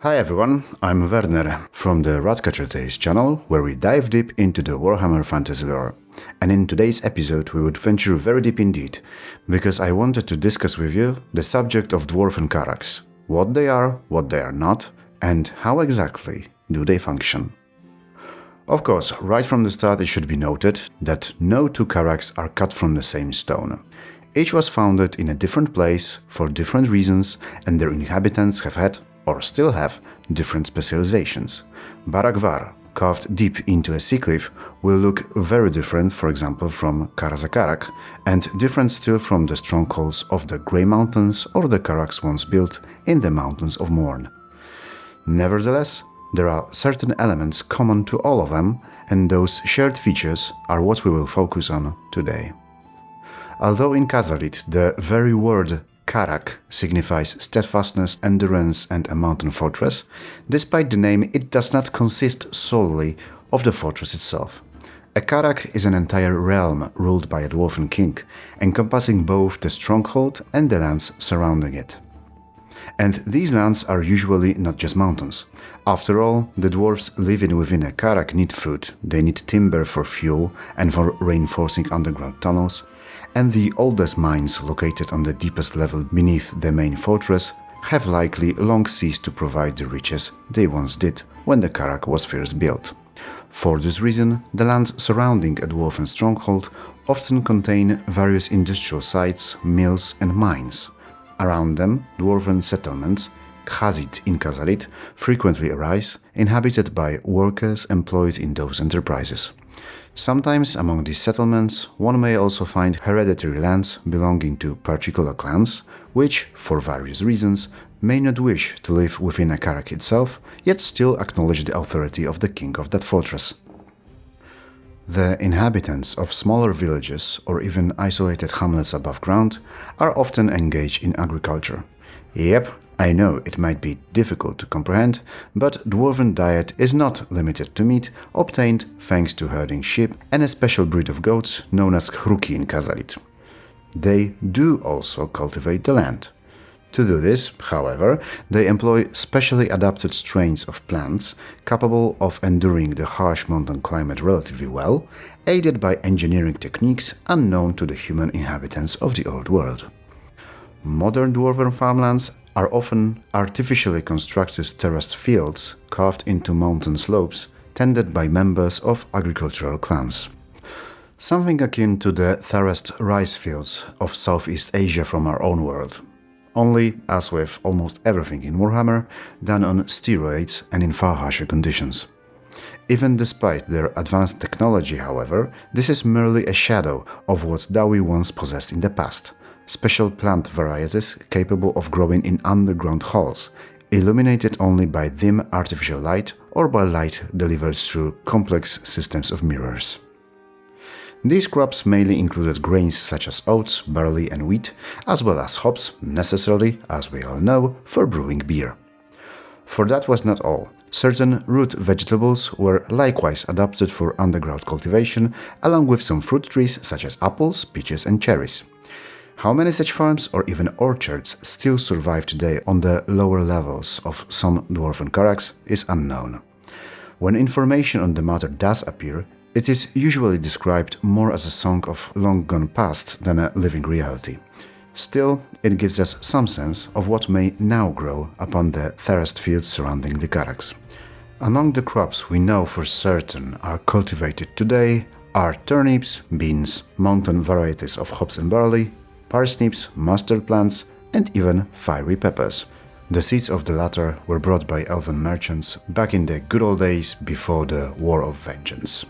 Hi everyone, I'm Werner from the Ratcatcher Tales channel, where we dive deep into the Warhammer fantasy lore. And in today's episode we would venture very deep indeed, because I wanted to discuss with you the subject of Dwarfen Karaks, what they are not, and how exactly do they function. Of course, right from the start it should be noted that no two Karaks are cut from the same stone. Each was founded in a different place for different reasons, and their inhabitants have had, or still have, different specializations. Baragvar, carved deep into a sea cliff, will look very different, for example, from Karak, and different still from the strongholds of the Grey Mountains or the Karaks once built in the Mountains of Morn. Nevertheless, there are certain elements common to all of them, and those shared features are what we will focus on today. Although in Khazarit the very word Karak signifies steadfastness, endurance, and a mountain fortress, despite the name it does not consist solely of the fortress itself. A Karak is an entire realm ruled by a Dwarfen king, encompassing both the stronghold and the lands surrounding it. And these lands are usually not just mountains. After all, the dwarves living within a Karak need food, they need timber for fuel and for reinforcing underground tunnels, and the oldest mines located on the deepest level beneath the main fortress have likely long ceased to provide the riches they once did when the Karak was first built. For this reason, the lands surrounding a dwarven stronghold often contain various industrial sites, mills and mines. Around them, dwarven settlements, Khazit in Khazarit, frequently arise, inhabited by workers employed in those enterprises. Sometimes among these settlements, one may also find hereditary lands belonging to particular clans, which, for various reasons, may not wish to live within a Karak itself, yet still acknowledge the authority of the king of that fortress. The inhabitants of smaller villages or even isolated hamlets above ground are often engaged in agriculture. Yep, I know it might be difficult to comprehend, but dwarven diet is not limited to meat obtained thanks to herding sheep and a special breed of goats known as Khruki in Khazarit. They do also cultivate the land. To do this, however, they employ specially adapted strains of plants capable of enduring the harsh mountain climate relatively well, aided by engineering techniques unknown to the human inhabitants of the Old World. Modern dwarven farmlands are often artificially constructed terraced fields carved into mountain slopes, tended by members of agricultural clans. Something akin to the terraced rice fields of Southeast Asia from our own world. Only, as with almost everything in Warhammer, done on steroids and in far harsher conditions. Even despite their advanced technology, however, this is merely a shadow of what Dawi once possessed in the past. Special plant varieties capable of growing in underground halls, illuminated only by dim artificial light or by light delivered through complex systems of mirrors. These crops mainly included grains such as oats, barley and wheat, as well as hops, necessary, as we all know, for brewing beer. For that was not all. Certain root vegetables were likewise adapted for underground cultivation, along with some fruit trees such as apples, peaches and cherries. How many such farms or even orchards still survive today on the lower levels of some Dwarfen Karaks is unknown. When information on the matter does appear, it is usually described more as a song of long gone past than a living reality. Still, it gives us some sense of what may now grow upon the terraced fields surrounding the Karaks. Among the crops we know for certain are cultivated today are turnips, beans, mountain varieties of hops and barley, parsnips, mustard plants, and even fiery peppers. The seeds of the latter were brought by elven merchants back in the good old days before the War of Vengeance.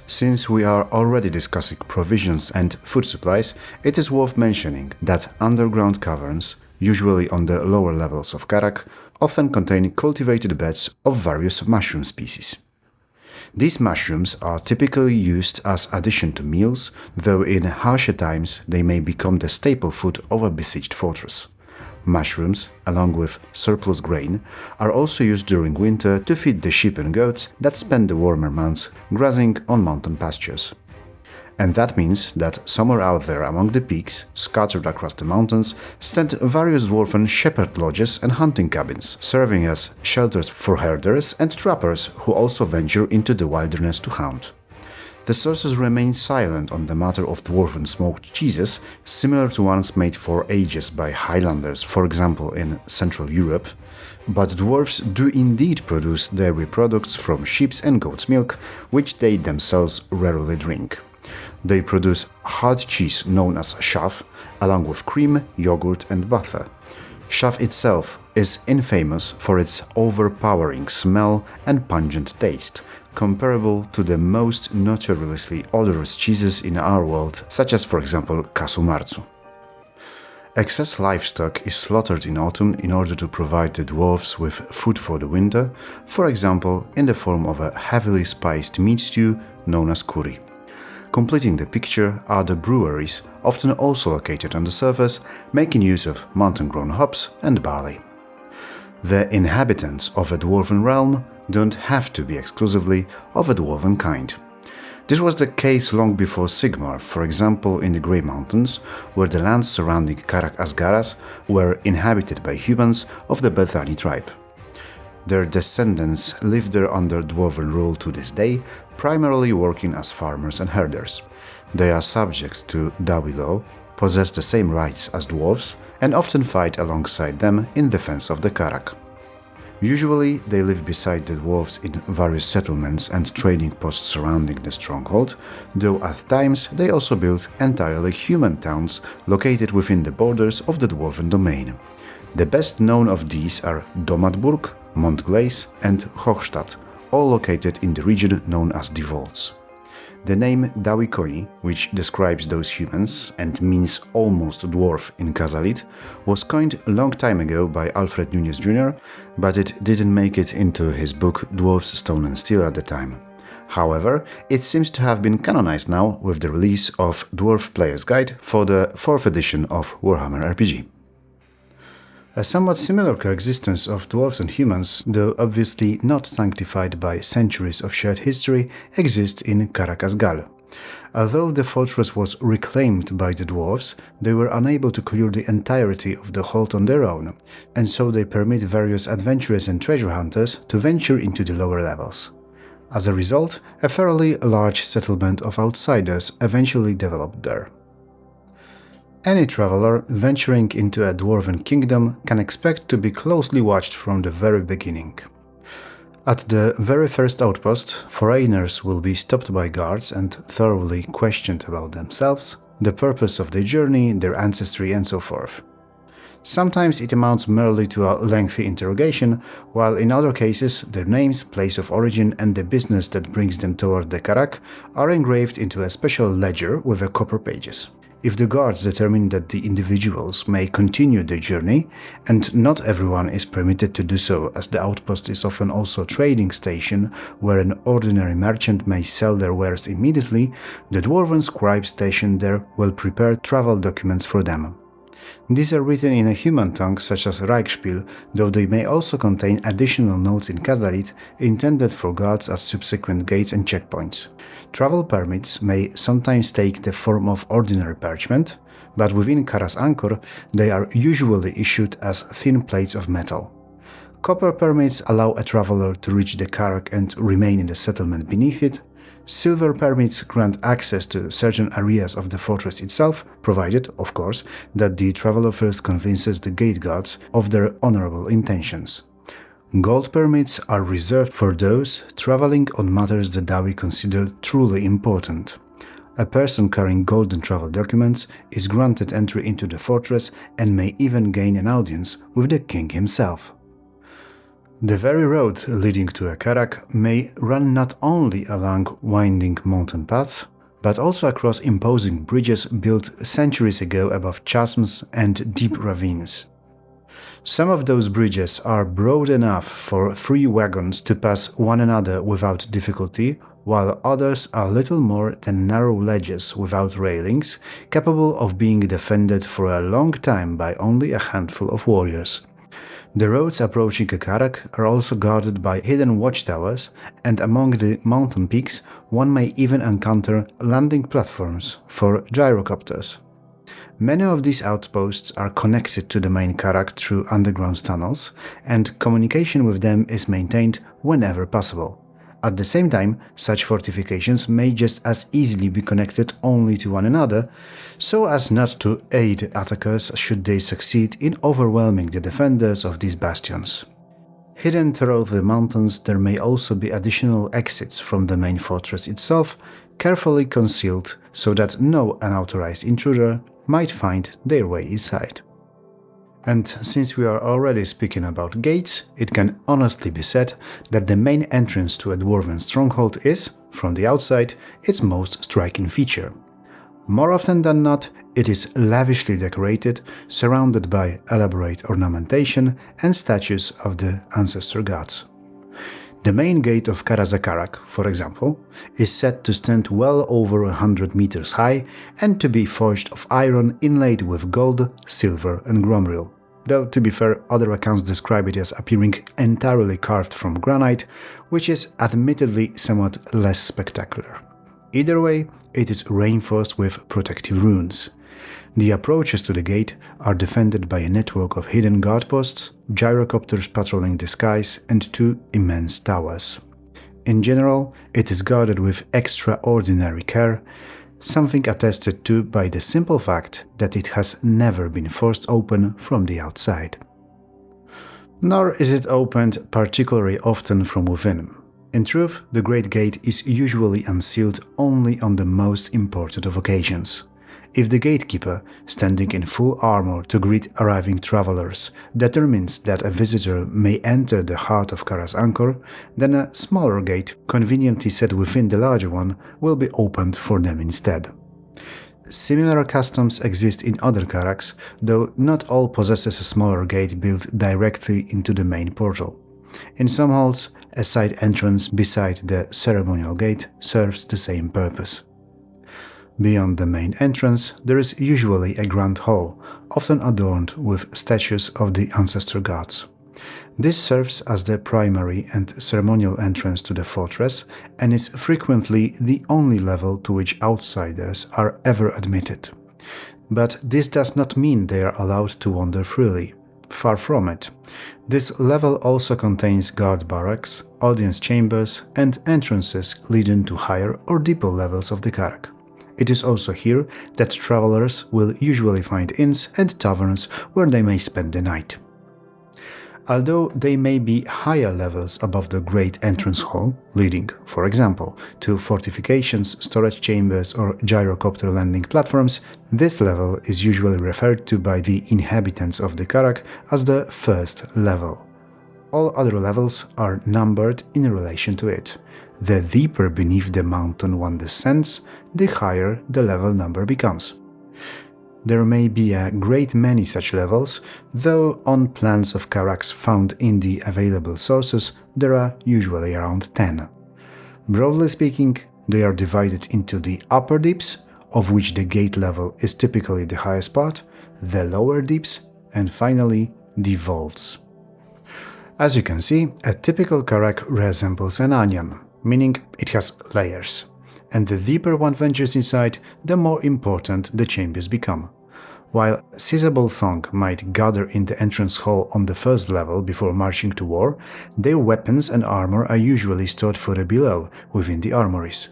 Since we are already discussing provisions and food supplies, it is worth mentioning that underground caverns, usually on the lower levels of Karak, often contain cultivated beds of various mushroom species. These mushrooms are typically used as addition to meals, though in harsher times they may become the staple food of a besieged fortress. Mushrooms, along with surplus grain, are also used during winter to feed the sheep and goats that spend the warmer months grazing on mountain pastures. And that means that somewhere out there among the peaks, scattered across the mountains, stand various dwarven shepherd lodges and hunting cabins, serving as shelters for herders and trappers who also venture into the wilderness to hunt. The sources remain silent on the matter of dwarven smoked cheeses, similar to ones made for ages by Highlanders, for example in Central Europe, but dwarves do indeed produce dairy products from sheep's and goat's milk, which they themselves rarely drink. They produce hard cheese known as chaff, along with cream, yogurt and butter. Chaff itself is infamous for its overpowering smell and pungent taste, comparable to the most notoriously odorous cheeses in our world, such as for example kasu marzu. Excess livestock is slaughtered in autumn in order to provide the dwarves with food for the winter, for example in the form of a heavily spiced meat stew known as curry. Completing the picture are the breweries, often also located on the surface, making use of mountain-grown hops and barley. The inhabitants of a dwarven realm don't have to be exclusively of a dwarven kind. This was the case long before Sigmar, for example in the Grey Mountains, where the lands surrounding Karak Asgaras were inhabited by humans of the Bethani tribe. Their descendants live there under dwarven rule to this day, primarily working as farmers and herders. They are subject to Dawi law, possess the same rights as dwarves, and often fight alongside them in defense of the Karak. Usually, they live beside the dwarves in various settlements and trading posts surrounding the stronghold, though at times they also build entirely human towns located within the borders of the dwarven domain. The best known of these are Domadburg, Montglaise and Hochstadt, all located in the region known as the Volts. The name Dawikoni, which describes those humans and means almost dwarf in Kazalit, was coined a long time ago by Alfred Nunes Jr., but it didn't make it into his book Dwarves, Stone and Steel at the time. However, it seems to have been canonized now with the release of Dwarf Player's Guide for the 4th edition of Warhammer RPG. A somewhat similar coexistence of dwarves and humans, though obviously not sanctified by centuries of shared history, exists in Karak Asgal. Although the fortress was reclaimed by the dwarves, they were unable to clear the entirety of the hold on their own, and so they permit various adventurers and treasure hunters to venture into the lower levels. As a result, a fairly large settlement of outsiders eventually developed there. Any traveler venturing into a Dwarven kingdom can expect to be closely watched from the very beginning. At the very first outpost, foreigners will be stopped by guards and thoroughly questioned about themselves, the purpose of their journey, their ancestry and so forth. Sometimes it amounts merely to a lengthy interrogation, while in other cases their names, place of origin and the business that brings them toward the Karak are engraved into a special ledger with copper pages. If the guards determine that the individuals may continue their journey, and not everyone is permitted to do so as the outpost is often also a trading station where an ordinary merchant may sell their wares immediately, the Dwarven scribe stationed there will prepare travel documents for them. These are written in a human tongue such as Reichspiel, though they may also contain additional notes in Kazalit intended for guards at subsequent gates and checkpoints. Travel permits may sometimes take the form of ordinary parchment, but within Karas Angkor they are usually issued as thin plates of metal. Copper permits allow a traveler to reach the Karak and remain in the settlement beneath it. Silver permits grant access to certain areas of the fortress itself, provided, of course, that the traveler first convinces the gate guards of their honorable intentions. Gold permits are reserved for those traveling on matters the Dawi consider truly important. A person carrying golden travel documents is granted entry into the fortress and may even gain an audience with the king himself. The very road leading to a Karak may run not only along winding mountain paths, but also across imposing bridges built centuries ago above chasms and deep ravines. Some of those bridges are broad enough for 3 wagons to pass one another without difficulty, while others are little more than narrow ledges without railings, capable of being defended for a long time by only a handful of warriors. The roads approaching Karak are also guarded by hidden watchtowers, and among the mountain peaks one may even encounter landing platforms for gyrocopters. Many of these outposts are connected to the main Karak through underground tunnels, and communication with them is maintained whenever possible. At the same time, such fortifications may just as easily be connected only to one another, so as not to aid attackers should they succeed in overwhelming the defenders of these bastions. Hidden throughout the mountains, there may also be additional exits from the main fortress itself, carefully concealed so that no unauthorized intruder might find their way inside. And since we are already speaking about gates, it can honestly be said that the main entrance to a Dwarven stronghold is, from the outside, its most striking feature. More often than not, it is lavishly decorated, surrounded by elaborate ornamentation and statues of the ancestor gods. The main gate of Karak, for example, is said to stand well over 100 meters high and to be forged of iron inlaid with gold, silver and gromril. Though, to be fair, other accounts describe it as appearing entirely carved from granite, which is admittedly somewhat less spectacular. Either way, it is reinforced with protective runes. The approaches to the gate are defended by a network of hidden guard posts, gyrocopters patrolling the skies, and two immense towers. In general, it is guarded with extraordinary care, something attested to by the simple fact that it has never been forced open from the outside. Nor is it opened particularly often from within. In truth, the Great Gate is usually unsealed only on the most important of occasions. If the gatekeeper, standing in full armor to greet arriving travelers, determines that a visitor may enter the heart of Karak's anchor, then a smaller gate, conveniently set within the larger one, will be opened for them instead. Similar customs exist in other Karaks, though not all possesses a smaller gate built directly into the main portal. In some halls, a side entrance beside the ceremonial gate serves the same purpose. Beyond the main entrance, there is usually a grand hall, often adorned with statues of the ancestor gods. This serves as the primary and ceremonial entrance to the fortress and is frequently the only level to which outsiders are ever admitted. But this does not mean they are allowed to wander freely. Far from it. This level also contains guard barracks, audience chambers, and entrances leading to higher or deeper levels of the Karak. It is also here that travelers will usually find inns and taverns where they may spend the night. Although they may be higher levels above the Great Entrance Hall, leading, for example, to fortifications, storage chambers or gyrocopter landing platforms, this level is usually referred to by the inhabitants of the Karak as the first level. All other levels are numbered in relation to it. The deeper beneath the mountain one descends, the higher the level number becomes. There may be a great many such levels, though on plans of Karaks found in the available sources there are usually around 10. Broadly speaking, they are divided into the upper deeps, of which the gate level is typically the highest part, the lower deeps, and finally the vaults. As you can see, a typical Karak resembles an onion, meaning it has layers. And the deeper one ventures inside, the more important the chambers become. While sizable Thong might gather in the entrance hall on the first level before marching to war, their weapons and armor are usually stored further below, within the armories.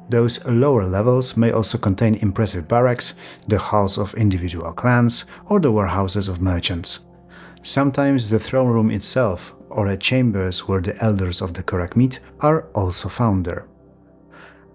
Those lower levels may also contain impressive barracks, the halls of individual clans, or the warehouses of merchants. Sometimes the throne room itself, or the chambers where the elders of the Karak meet, are also found there.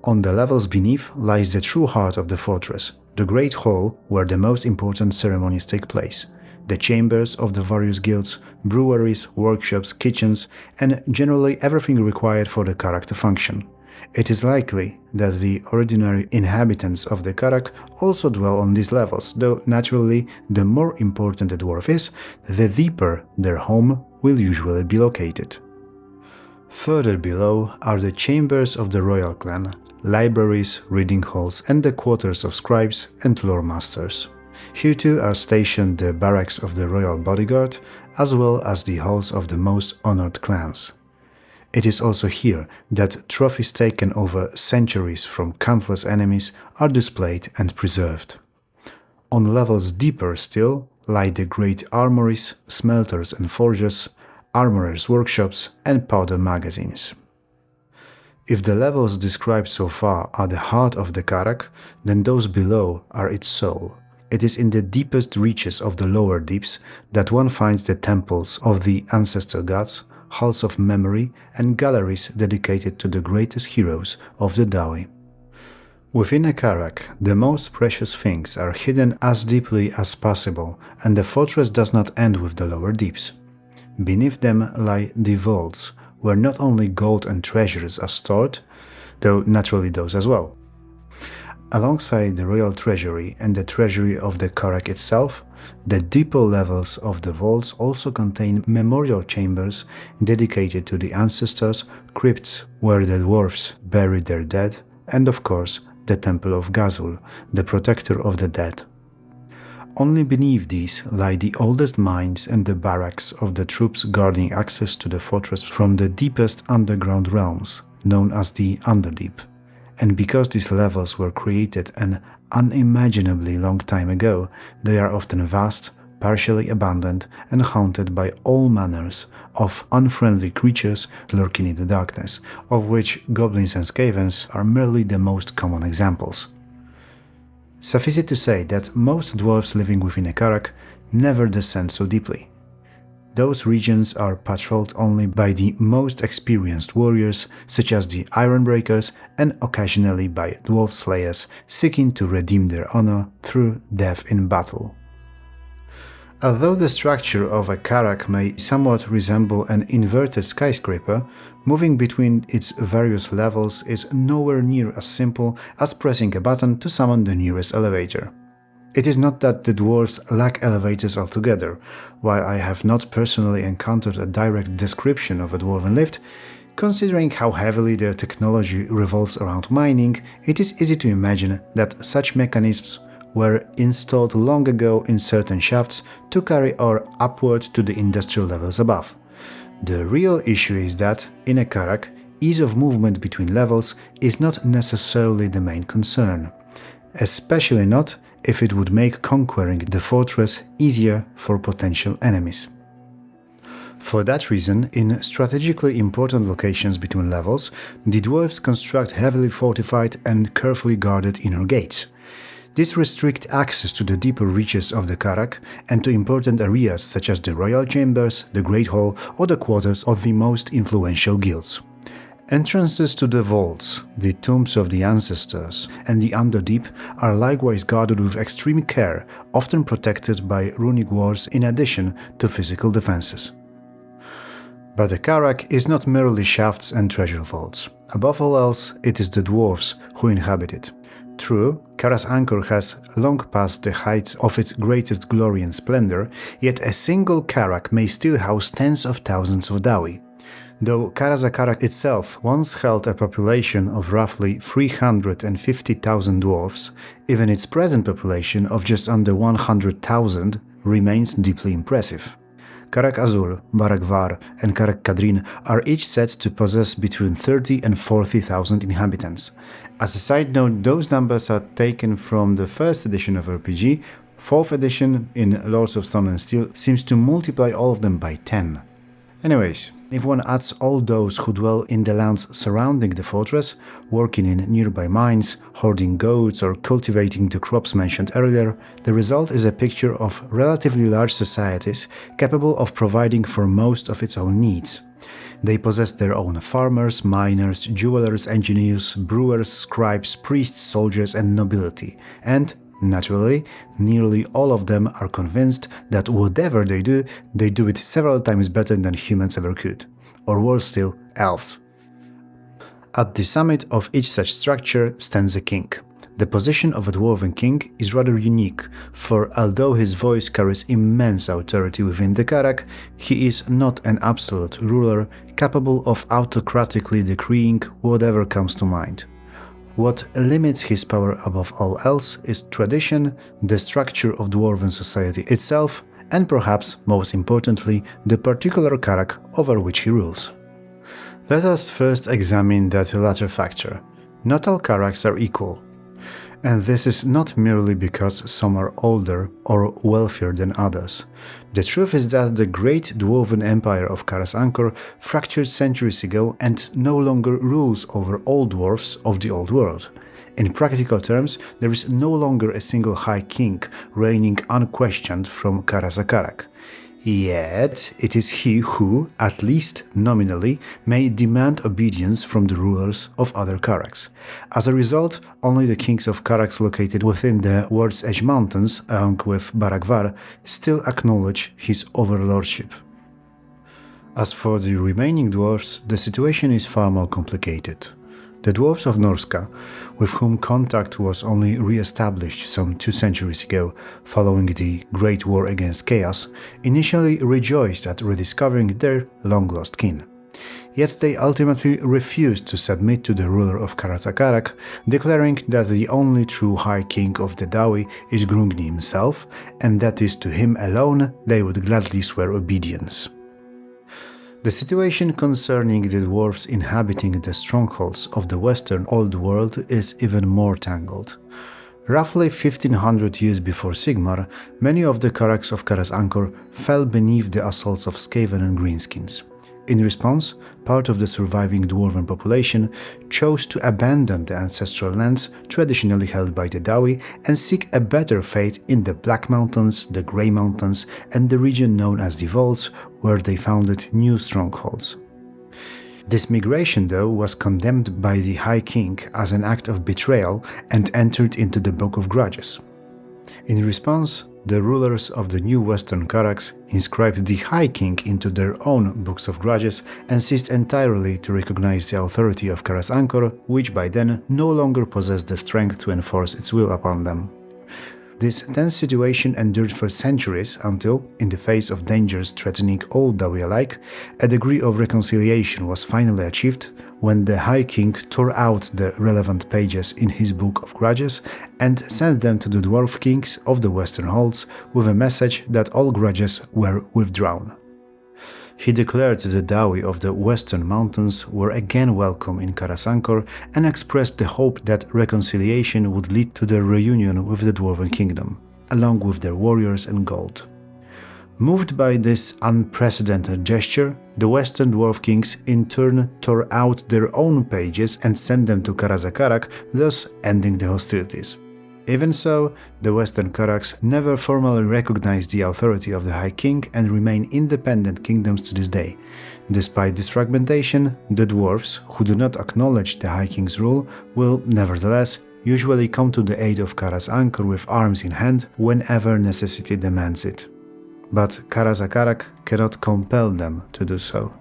On the levels beneath lies the true heart of the fortress, the Great Hall where the most important ceremonies take place, the chambers of the various guilds, breweries, workshops, kitchens, and generally everything required for the Karak to function. It is likely that the ordinary inhabitants of the Karak also dwell on these levels, though naturally the more important the dwarf is, the deeper their home will usually be located. Further below are the chambers of the royal clan, libraries, reading halls, and the quarters of scribes and lore masters. Here too are stationed the barracks of the royal bodyguard, as well as the halls of the most honored clans. It is also here that trophies taken over centuries from countless enemies are displayed and preserved. On levels deeper still lie the great armories, smelters and forges, armorers' workshops, and powder magazines. If the levels described so far are the heart of the Karak, then those below are its soul. It is in the deepest reaches of the lower deeps that one finds the temples of the ancestor gods, halls of memory, and galleries dedicated to the greatest heroes of the Dawi. Within a Karak, the most precious things are hidden as deeply as possible, and the fortress does not end with the lower deeps. Beneath them lie the vaults, where not only gold and treasures are stored, though naturally those as well. Alongside the royal treasury and the treasury of the Karak itself, the deeper levels of the vaults also contain memorial chambers dedicated to the ancestors, crypts where the dwarfs buried their dead, and of course the Temple of Gazul, the protector of the dead. Only beneath these lie the oldest mines and the barracks of the troops guarding access to the fortress from the deepest underground realms, known as the Underdeep. And because these levels were created an unimaginably long time ago, they are often vast, partially abandoned, and haunted by all manners of unfriendly creatures lurking in the darkness, of which goblins and scavens are merely the most common examples. Suffice it to say that most dwarves living within a Karak never descend so deeply. Those regions are patrolled only by the most experienced warriors, such as the Ironbreakers, and occasionally by dwarf slayers seeking to redeem their honor through death in battle. Although the structure of a Karak may somewhat resemble an inverted skyscraper, moving between its various levels is nowhere near as simple as pressing a button to summon the nearest elevator. It is not that the dwarves lack elevators altogether. While I have not personally encountered a direct description of a dwarven lift, considering how heavily their technology revolves around mining, it is easy to imagine that such mechanisms were installed long ago in certain shafts to carry ore upward to the industrial levels above. The real issue is that, in a Karak, ease of movement between levels is not necessarily the main concern, especially not if it would make conquering the fortress easier for potential enemies. For that reason, in strategically important locations between levels, the dwarves construct heavily fortified and carefully guarded inner gates. These restrict access to the deeper reaches of the Karak and to important areas such as the royal chambers, the Great Hall, or the quarters of the most influential guilds. Entrances to the vaults, the tombs of the ancestors, and the Underdeep are likewise guarded with extreme care, often protected by runic walls in addition to physical defenses. But the Karak is not merely shafts and treasure vaults. Above all else, it is the dwarves who inhabit it. True, Kara's anchor has long passed the heights of its greatest glory and splendor, yet a single Karak may still house tens of thousands of Dawi. Though Karak itself once held a population of roughly 350,000 dwarves, even its present population of just under 100,000 remains deeply impressive. Karak Azul, Barak Var, and Karak Kadrin are each said to possess between 30 and 40,000 inhabitants. As a side note, those numbers are taken from the first edition of RPG. 4th edition in Lords of Stone and Steel seems to multiply all of them by 10. Anyways, if one adds all those who dwell in the lands surrounding the fortress, working in nearby mines, hoarding goats or cultivating the crops mentioned earlier, the result is a picture of relatively large societies capable of providing for most of its own needs. They possess their own farmers, miners, jewelers, engineers, brewers, scribes, priests, soldiers, and nobility, and naturally, nearly all of them are convinced that whatever they do it several times better than humans ever could. Or worse still, elves. At the summit of each such structure stands a king. The position of a Dwarven king is rather unique, for although his voice carries immense authority within the Karak, he is not an absolute ruler capable of autocratically decreeing whatever comes to mind. What limits his power above all else is tradition, the structure of Dwarven society itself, and perhaps most importantly, the particular Karak over which he rules. Let us first examine that latter factor. Not all Karaks are equal. And this is not merely because some are older or wealthier than others. The truth is that the great Dwarven Empire of Karasankor fractured centuries ago and no longer rules over all dwarfs of the Old World. In practical terms, there is no longer a single High King reigning unquestioned from Karak. Yet, it is he who, at least nominally, may demand obedience from the rulers of other Karaks. As a result, only the kings of Karaks located within the World's Edge Mountains, along with Barakvar, still acknowledge his overlordship. As for the remaining dwarfs, the situation is far more complicated. The dwarves of Norska, with whom contact was only re-established some 2 centuries ago following the Great War against Chaos, initially rejoiced at rediscovering their long-lost kin. Yet they ultimately refused to submit to the ruler of Karak, declaring that the only true High King of the Dawi is Grungni himself, and that is to him alone they would gladly swear obedience. The situation concerning the dwarves inhabiting the strongholds of the Western Old World is even more tangled. Roughly 1500 years before Sigmar, many of the Karaks of Karasankor fell beneath the assaults of Skaven and Greenskins. In response, part of the surviving Dwarven population chose to abandon the ancestral lands traditionally held by the Dawi and seek a better fate in the Black Mountains, the Grey Mountains, and the region known as the Vaults, where they founded new strongholds. This migration, though, was condemned by the High King as an act of betrayal and entered into the Book of Grudges. In response, the rulers of the new Western Karaks inscribed the High King into their own Books of Grudges and ceased entirely to recognize the authority of Karasankor, which by then no longer possessed the strength to enforce its will upon them. This tense situation endured for centuries until, in the face of dangers threatening all Dawi alike, a degree of reconciliation was finally achieved when the High King tore out the relevant pages in his Book of Grudges and sent them to the Dwarf Kings of the Western Holds with a message that all grudges were withdrawn. He declared the Dawi of the Western Mountains were again welcome in Karasankor and expressed the hope that reconciliation would lead to their reunion with the Dwarven Kingdom, along with their warriors and gold. Moved by this unprecedented gesture, the Western Dwarf Kings in turn tore out their own pages and sent them to Karak, thus ending the hostilities. Even so, the Western Karaks never formally recognized the authority of the High King and remain independent kingdoms to this day. Despite this fragmentation, the dwarves, who do not acknowledge the High King's rule, will, nevertheless, usually come to the aid of Karasankor with arms in hand whenever necessity demands it. But Karak cannot compel them to do so.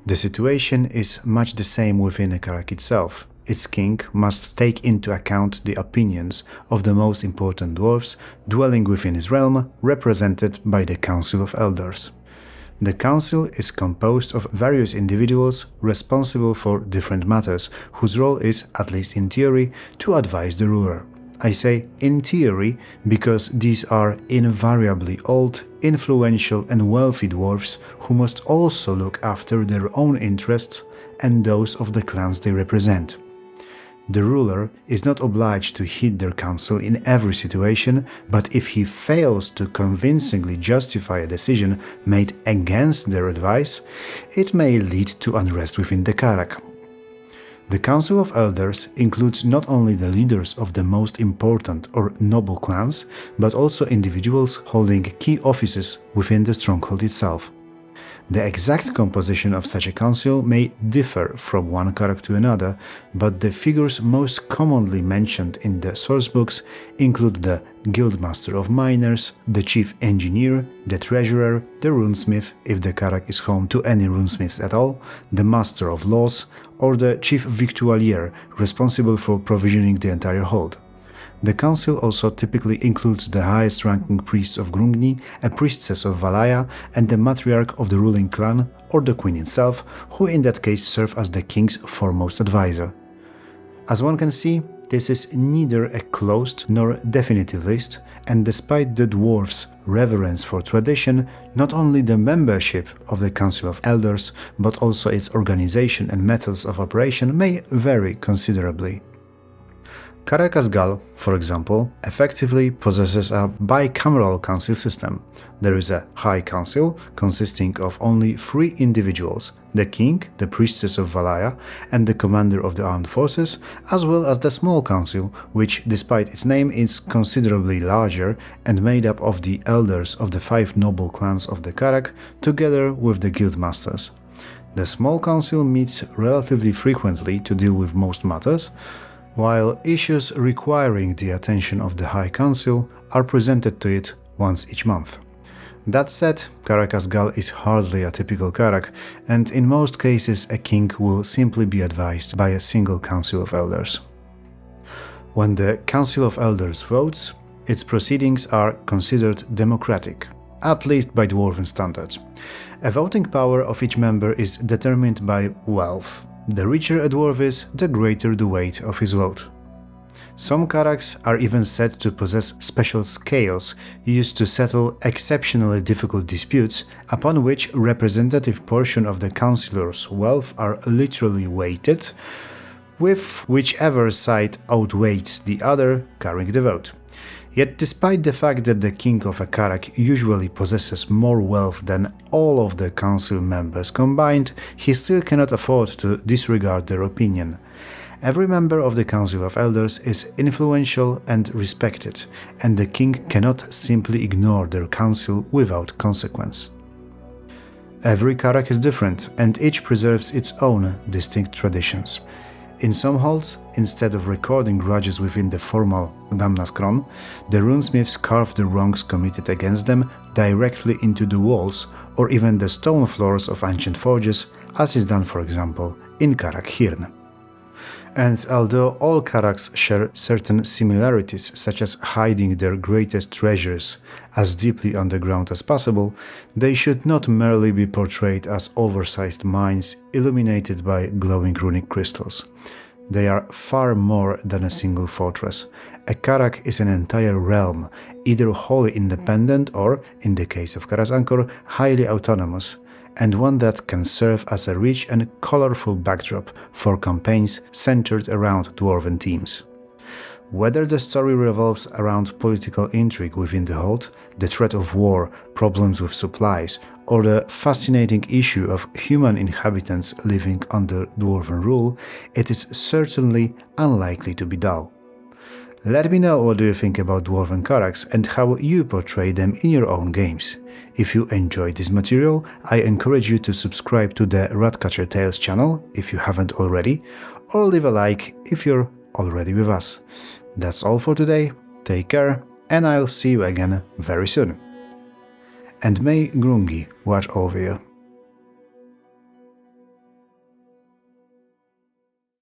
The situation is much the same within Karak itself. Its king must take into account the opinions of the most important dwarves dwelling within his realm, represented by the Council of Elders. The council is composed of various individuals responsible for different matters, whose role is, at least in theory, to advise the ruler. I say in theory because these are invariably old, influential and wealthy dwarves who must also look after their own interests and those of the clans they represent. The ruler is not obliged to heed their counsel in every situation, but if he fails to convincingly justify a decision made against their advice, it may lead to unrest within the Karak. The Council of Elders includes not only the leaders of the most important or noble clans, but also individuals holding key offices within the stronghold itself. The exact composition of such a council may differ from one Karak to another, but the figures most commonly mentioned in the sourcebooks include the Guildmaster of Miners, the Chief Engineer, the Treasurer, the Runesmith, if the Karak is home to any runesmiths at all, the Master of Laws, or the Chief Victuallier, responsible for provisioning the entire hold. The council also typically includes the highest-ranking priest of Grungni, a priestess of Valaya, and the matriarch of the ruling clan, or the queen itself, who in that case serve as the king's foremost advisor. As one can see, This is neither a closed nor definitive list, and despite the dwarves' reverence for tradition, not only the membership of the Council of Elders, but also its organization and methods of operation may vary considerably. Karak's Gal, for example, effectively possesses a bicameral council system. There is a High Council consisting of only 3 individuals: the king, the priestess of Valaya, and the commander of the armed forces, as well as the Small Council, which, despite its name, is considerably larger and made up of the elders of the 5 noble clans of the Karak, together with the guild masters. The Small Council meets relatively frequently to deal with most matters, while issues requiring the attention of the High Council are presented to it once each month. That said, Karak's Gal is hardly a typical Karak, and in most cases a king will simply be advised by a single Council of Elders. When the Council of Elders votes, its proceedings are considered democratic, at least by Dwarven standards. A voting power of each member is determined by wealth. The richer a dwarf is, the greater the weight of his vote. Some Karaks are even said to possess special scales used to settle exceptionally difficult disputes, upon which representative portion of the councillor's wealth are literally weighted, with whichever side outweighs the other carrying the vote. Yet despite the fact that the king of a Karak usually possesses more wealth than all of the council members combined, he still cannot afford to disregard their opinion. Every member of the Council of Elders is influential and respected, and the king cannot simply ignore their counsel without consequence. Every Karak is different, and each preserves its own distinct traditions. In some halls, instead of recording grudges within the formal Damnaskron, the runesmiths carve the wrongs committed against them directly into the walls or even the stone floors of ancient forges, as is done, for example, in Karak Hirn. And although all Karaks share certain similarities, such as hiding their greatest treasures as deeply underground as possible, they should not merely be portrayed as oversized mines illuminated by glowing runic crystals. They are far more than a single fortress. A Karak is an entire realm, either wholly independent or, in the case of Karasankor, highly autonomous, and one that can serve as a rich and colorful backdrop for campaigns centered around Dwarven themes. Whether the story revolves around political intrigue within the Hold, the threat of war, problems with supplies, or the fascinating issue of human inhabitants living under Dwarven rule, it is certainly unlikely to be dull. Let me know what you think about Dwarven Karaks and how you portray them in your own games. If you enjoyed this material, I encourage you to subscribe to the Ratcatcher Tales channel if you haven't already, or leave a like if you're already with us. That's all for today, take care, and I'll see you again very soon. And may Grungi watch over you.